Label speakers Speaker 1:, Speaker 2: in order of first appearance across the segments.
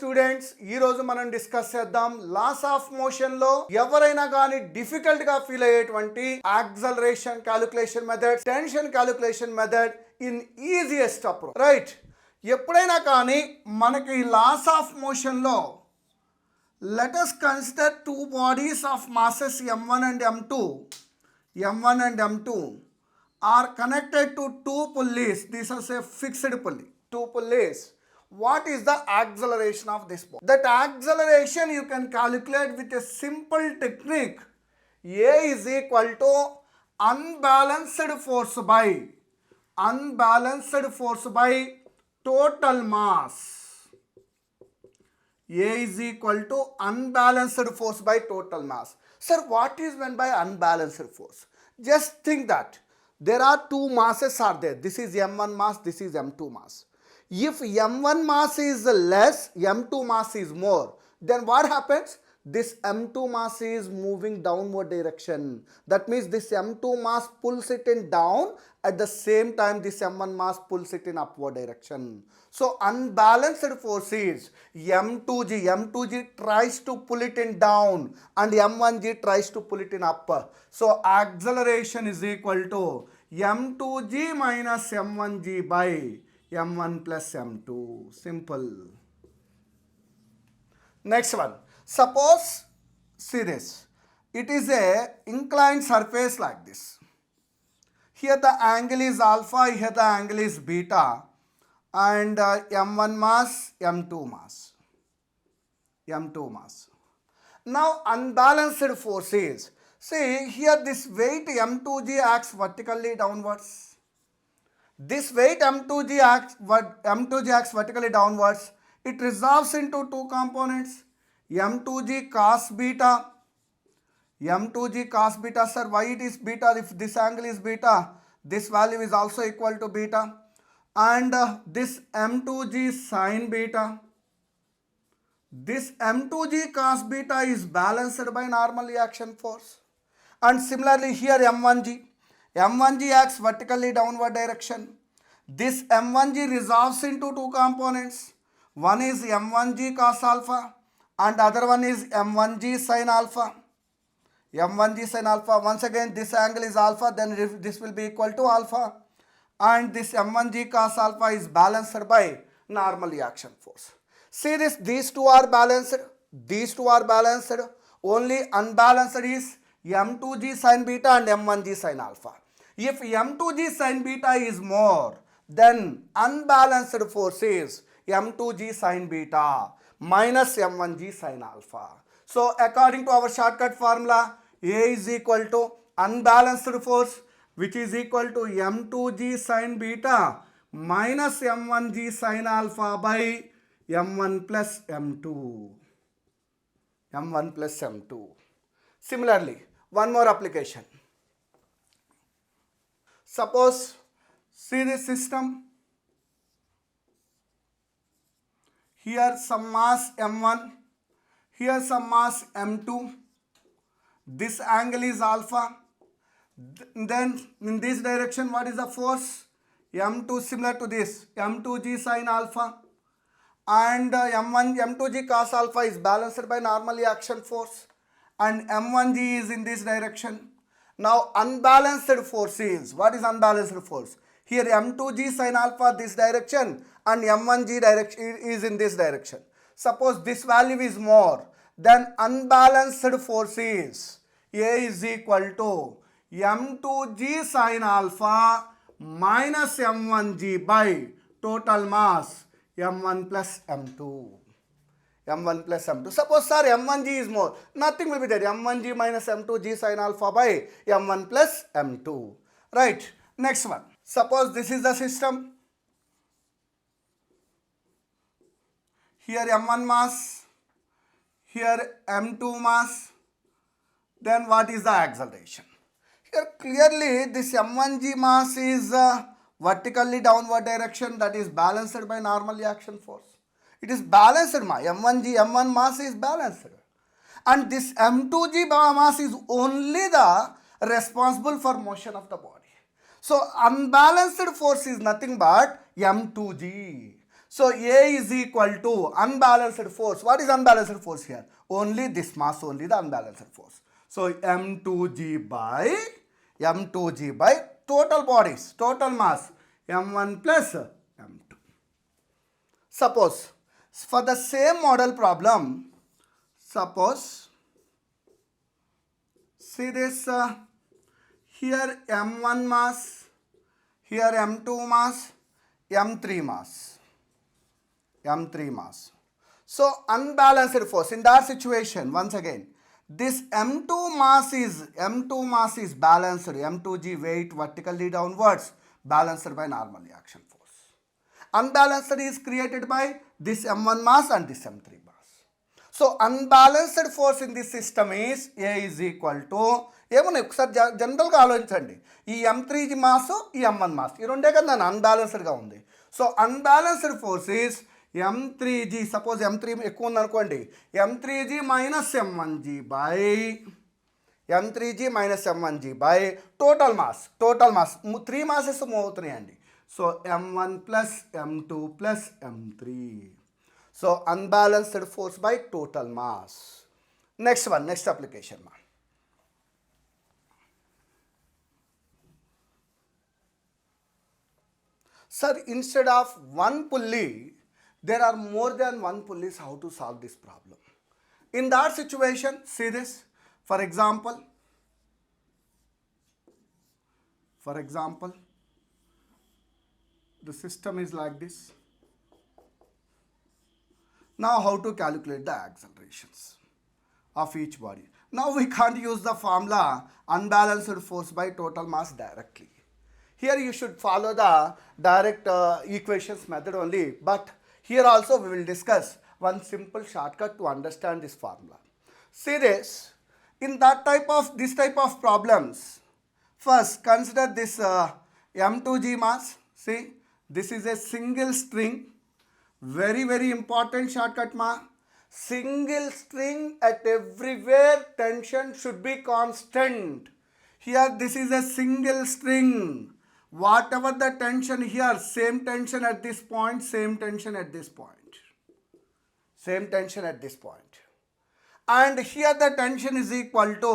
Speaker 1: Students, ఈ రోజు మనం డిస్కస్ చేద్దాం లాస్ ఆఫ్ మోషన్ లో ఎవరైనా కానీ డిఫికల్ట్ గా ఫీల్ అయ్యేటువంటి acceleration calculation method, tension calculation method in easiest approach. Right, ఎప్పుడైనా కానీ మనకి లాస్ ఆఫ్ మోషన్ లో let us consider two bodies of masses m1 and m2. m1 and m2 are connected to two pulleys. This is a fixed pulley, two pulleys. What is the acceleration of this body? That acceleration you can calculate with a simple technique. A is equal to unbalanced force by total mass. A is equal to unbalanced force by total mass. Sir, what is meant by unbalanced force? Just think that there are two masses are there. This is m1 mass, this is m2 mass. If m1 mass is less, m2 mass is more, then what happens? This m2 mass is moving downward direction. That means this m2 mass pulls it in down, at the same time this m1 mass pulls it in upward direction. So unbalanced force is m2g tries to pull it in down and m1g tries to pull it in up. So acceleration is equal to m2g minus m1g by m1 plus m2. Simple. Next one. Suppose, see this, it is a inclined surface like this. Here the angle is alpha, here the angle is beta, and m1 mass, m2 mass. Now unbalanced force is, see here this weight m2g acts vertically downwards. This weight m2g acts vertically downwards. It resolves into two components. m2g cos beta. Sir, why it is beta? If this angle is beta, this value is also equal to beta. And this m2g sin beta. This m2g cos beta is balanced by normal reaction force. And similarly here m1g acts vertically downward direction. This m1g resolves into two components. One is m1g cos alpha and other one is m1g sin alpha. Once again this angle is alpha, then this will be equal to alpha, and this m1g cos alpha is balanced by normal reaction force. See this, these two are balanced, only unbalanced is m2g sin beta and m1g sin alpha. If m2g sin beta is more, then unbalanced force is m2g sin beta minus m1g sin alpha. So according to our shortcut formula, A is equal to unbalanced force, which is equal to m2g sin beta minus m1g sin alpha by m1 plus m2. Similarly, one more application. Suppose, see this system. Here some mass m1, here some mass m2. This angle is alpha. Then in this direction what is the force? m2, similar to this, m2g sin alpha, and m2g cos alpha is balanced by normal reaction force, and m1g is in this direction. Now unbalanced force is, what is unbalanced force? Here m2g sin alpha this direction and m1g direction is in this direction. Suppose this value is more, then unbalanced force is A is equal to m2g sin alpha minus m1g by total mass m1 plus m2. Suppose sir m1g is more, nothing will be there, m1g minus m2g sin alpha by m1 plus m2. Right, next one. Suppose this is the system. Here m1 mass, here m2 mass. Then what is the acceleration? Here clearly this m1g mass is vertically downward direction, that is balanced by normal reaction force. It is balanced, m1 mass is balanced, and this m2g mass is only the responsible for motion of the body. So unbalanced force is nothing but m2g. So A is equal to unbalanced force. What is unbalanced force here? Only this mass, only the unbalanced force. So M2G by total bodies, total mass, M1 plus M2. Suppose for the same model problem, suppose see this here M1 mass, here M2 mass, M3 mass, M3 mass. So unbalanced force in that situation, once again, this M2 mass is balanced, M2G weight vertically downwards, balanced by normal reaction force. Unbalanced is created by this M1 mass and this M3 mass. So unbalanced force in this system is A is equal to ఏమన్నా ఒకసారి జనరల్గా ఆలోచించండి, ఈ M3G mass ఈ M1 mass ఈ రెండే కదా నన్ను అన్బ్యాలెన్స్డ్గా ఉంది. So unbalanced force is M3G, suppose M3 ఎక్కువ ఉందనుకోండి, M3G minus M1G by total mass 3 masses move అవుతున్నాయండి. So M1 plus M2 plus M3. So unbalanced force by total mass. Next application మా. Sir, instead of one pulley, there are more than one pulleys. How to solve this problem? In that situation, see this. For example, the system is like this. Now how to calculate the accelerations of each body? Now we can't use the formula unbalanced force by total mass directly. Here you should follow the direct equations method only, but here also we will discuss one simple shortcut to understand this formula. See this, in this type of problems, first consider this M2G mass. See, this is a single string, very important shortcut ma. Single string, at everywhere tension should be constant. Here this is a single string. Whatever the tension here, same tension at this point, same tension at this point. And here the tension is equal to,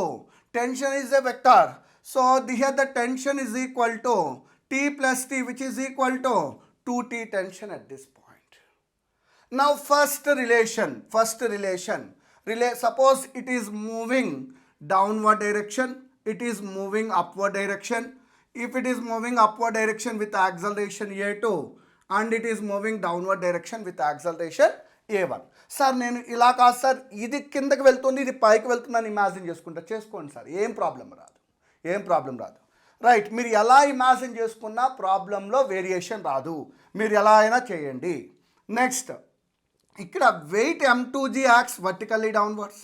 Speaker 1: tension is a vector. So here the tension is equal to T plus T, which is equal to 2T tension at this point. Now first relation, suppose it is moving downward direction, it is moving upward direction. If it is moving upward direction with acceleration A2 and it is moving downward direction with acceleration A1. Sir నేను ఇలా కాదు sir, ఇది కిందకి వెళ్తుంది ఇది పైకి వెళ్తుందని imagine చేసుకోండి సార్, ఏం ప్రాబ్లం రాదు. రైట్, మీరు ఎలా ఇమాజిన్ చేసుకున్నా ప్రాబ్లంలో వేరియేషన్ రాదు, మీరు ఎలా అయినా చేయండి. నెక్స్ట్ ఇక్కడ weight M2G acts vertically downwards,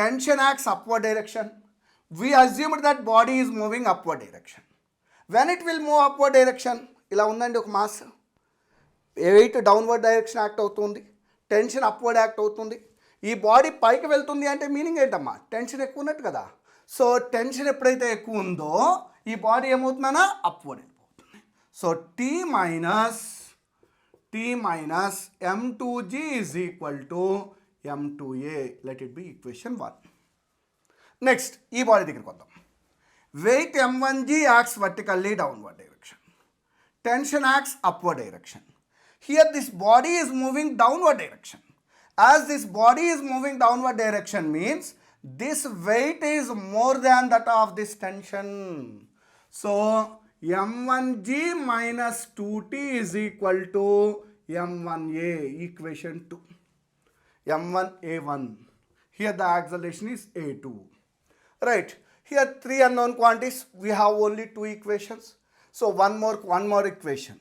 Speaker 1: tension acts upward direction. We assumed that body is moving upward direction. When it will move upward direction, ఇలా ఉందండి ఒక mass, weight downward direction act అవుతుంది, టెన్షన్ అప్వర్డ్ యాక్ట్ అవుతుంది. ఈ body పైకి వెళ్తుంది అంటే meaning ఏంటమ్మా, టెన్షన్ ఎక్కువ ఉన్నట్టు కదా. సో టెన్షన్ ఎప్పుడైతే ఎక్కువ ఉందో ఈ బాడీ ఏమవుతుందన్నా అప్వర్డ్ వెళ్ళిపోతుంది. So T minus M2G is equal to M2A. Let it be equation 1. Next ఈ బాడీ దగ్గరికి వద్దాం. Weight M1G acts vertically downward direction, tension acts upward direction. Here this body is moving downward direction. As this body is moving downward direction means this weight is more than that of this tension. So M1G minus 2T is equal to M1A, equation 2. M1A1. Here the acceleration is A2. Right, here 3 unknown quantities, we have only 2 equations. So one more equation.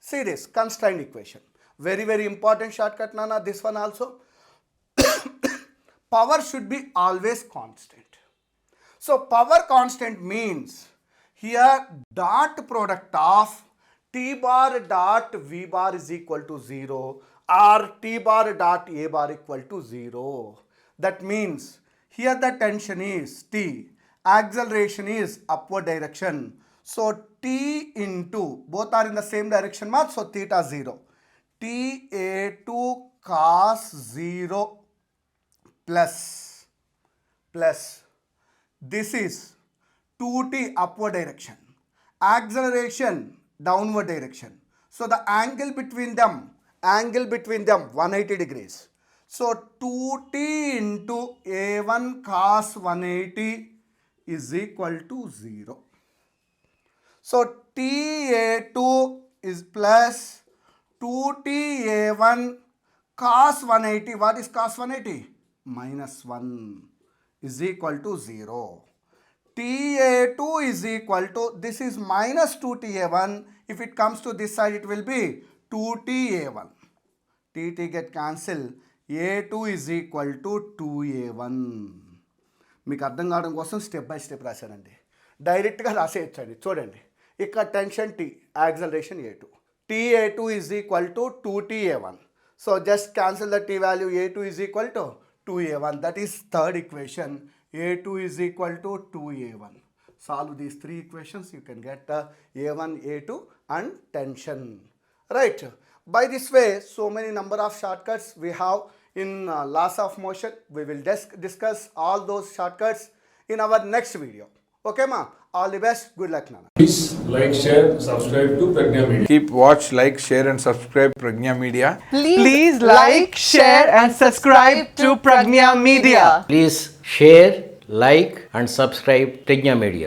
Speaker 1: See this constraint equation, very important shortcut nana, this one also. Power should be always constant. So power constant means here dot product of T bar dot V bar is equal to 0 or T bar dot A bar equal to 0. That means here the tension is T, acceleration is upward direction. So T into, both are in the same direction, so theta 0. Ta2 cos 0 plus this is 2t upward direction, acceleration downward direction. So the angle between them 180 degrees. So 2t into a1 cos 180 is equal to 0. So Ta2 is plus 2Ta1 cos 180. What is cos 180? Minus 1 is equal to 0. Ta2 is equal to, this is minus 2Ta1. If it comes to this side, it will be 2Ta1. T get cancel. A2 is equal to 2A1. మీకు అర్థం కావడం కోసం step by step రాశానండి. డైరెక్ట్గా రాసేయచ్చండి. చూడండి, ఇక్కడ tension T, acceleration A2. Ta2 is equal to 2Ta1. So just cancel the T value. A2 is equal to 2A1. That is third equation. A2 is equal to 2A1. Solve these three equations. You can get A1, A2 and tension. Right. By this way, so many number of shortcuts we have in laws of motion. We will discuss all those shortcuts in our next video. Okay, ma? All the best. Good luck, Nana.
Speaker 2: Please like, share, subscribe to Pragna Media.
Speaker 3: Keep watch, like, share and subscribe Pragna Media.
Speaker 4: Please like, share and subscribe to Pragna Media.
Speaker 5: Please share, like and subscribe Pragna Media.